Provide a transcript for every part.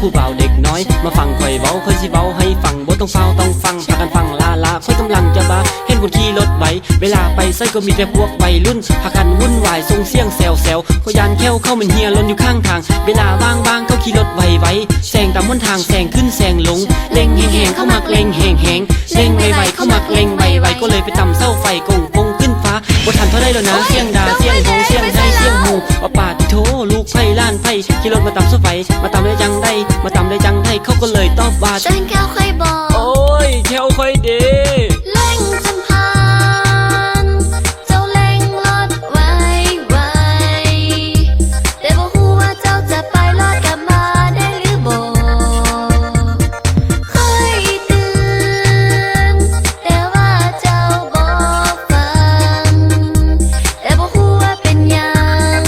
ผู้เบาเด็กน้อยมาฟังข่อยเว้าข่อยสิเว้าให้ฟังบ่ต้องเฝ้าต้องฟังพากันฟังลาข่อยกำลังจะบ้าเห็นคนขี่รถไวเวลาไปไสก็มีแต่พวกวัยรุ่นพากันวุ่นวายส่งเสียงแซวเขายานแค้วเข้ามันเฮียล้นอยู่ข้างทางเวลาว่างเขาขี่รถไวแซงตามบนทางแซงขึ้นแซงลงเล็งแหงเข้ามักเล็งแหงเล็งไวเข้ามักเล็งไวก็เลยไปตำเสาไฟกงขึ้นฟ้าบ่ทันเท่าไรแล้วนะเสียงด่าเสียงโหเสียงให้เสียงหูว่าป่าติโถลูกไผ่ล้านไผ่ขี่รถมาตำเสาไฟมาตำได้จังได้มาตำได้จังได้เขาก็เลยตอบว่าเจ้าเห็นแก้วค่อยบอกโอ้ยแก้วค่อยเด้เล่งจนผ่านเจ้าเล่งรถไวแต่บ่ฮู้ว่าเจ้าจะไปรอดกลับมาได้หรือบ่เคยเตือนแต่ว่าเจ้าบ่ฟังแต่บ่ฮู้ว่าเป็นหยัง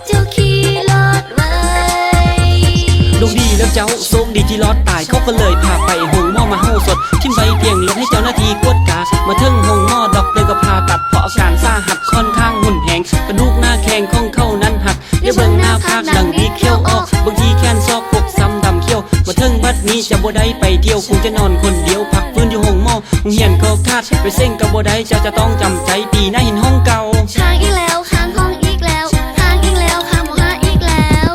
เจ้าขี่รถไวลูกดีแล้วเจ้าโชคดีที่รอดตายเขาก็เลยพาไปหงหม้อมาเฮาสดทิ้งใบเพียงรถให้เจ้าหน้าที่กวดกามาถึงหงหม้อดอกเตยก็พาตัดเพราะอาการสาหัสค่อนข้างหุ่นแหงกระดูกหน้าแข้งของเขานั้นหักเดี๋ยวเบิ่งหน้าภาคดังดีเขี้ยวออกบางทีแค้นซอกพกซ้ำดำเขี้ยวมาถึงบัดนี้จะบ่ได้ไปเที่ยวคงจะนอนคนเดียวพักฟื้นอยู่หงหม้อหงเหียนก็คาดไปเส้งกับบ่ได้เจ้าจะต้องจำใจปีหน้าเห็นห้องเก่าค้างอีกแล้วค้างห้องอีกแล้วค้างอีกแล้วค้างบ่หาอีกแล้ว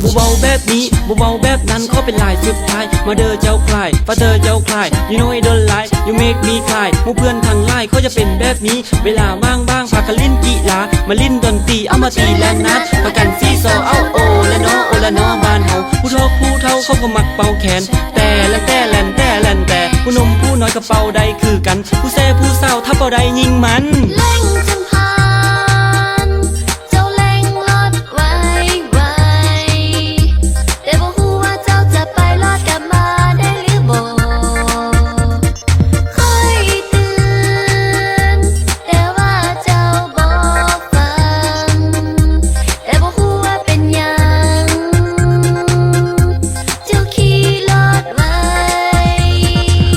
บ่เบาแบบนี้บ่เบาแบบนั้นเขาเป็นลายสุดท้ายมาเด้อเจ้าคลายฟาเธอเจ้าคลาย you know I don't lie you make me cry หมู่เพื่อนทางไลน์เขาจะเป็นแบบนี้เวลาบ้างพากันลิ้นกีฬามาลิ้นดนตรีเอามาตีและนัดพากันซีซอเอาโอและน้อโอและน้อบ้านเฮาผู้ทอกผู้เฒ่าเขาก็มักเป่าแขนแต่ผู้หนุ่มผู้น้อยก็เป่าได้คือกันผู้แซ่ผู้เศร้าถ้าเป่าได้ยิงมันเล่งจนผ่านเจ้าเล่งรถไวแต่บ่ฮู้ว่าเจ้าจะไปรอดกลับมาได้หรือบ่เคยเตือนแต่ว่าเจ้าบ่ฟังแต่บ่ฮู้ว่าเป็นหยังเจ้าขี่รถไว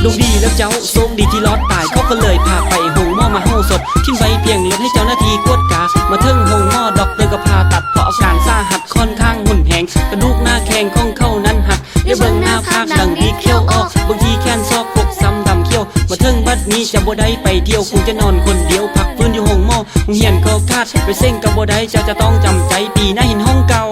ลูกดีแล้วเจ้าโชคดีที่รอดตายเขาก็เลยพาไปหงหม้อมาเฮาสดทิ้งใบเพียงรถให้เจ้าหน้าที่กวดกามาถึงหงหม้อดอกเตยก็พาตัดเพราะอาการสาหัสค่อนข้างหุ่นแหงกระดูกหน้าแข้งของเขานั้นหักเดี๋ยวเบิ่งหน้าภาคดังดีเขี้ยวออกบางทีแค้นซอกพกซ้ำดำเขี้ยวมาถึงบัดนี้จะบ่ได้ไปเที่ยวคงจะนอนคนเดียวพักฟื้นอยู่หงหม้อหงเหียนก็คาดไปเส้งกับบ่ได้เจ้าจะต้องจำใจปีหน้าเห็นห้องเก่า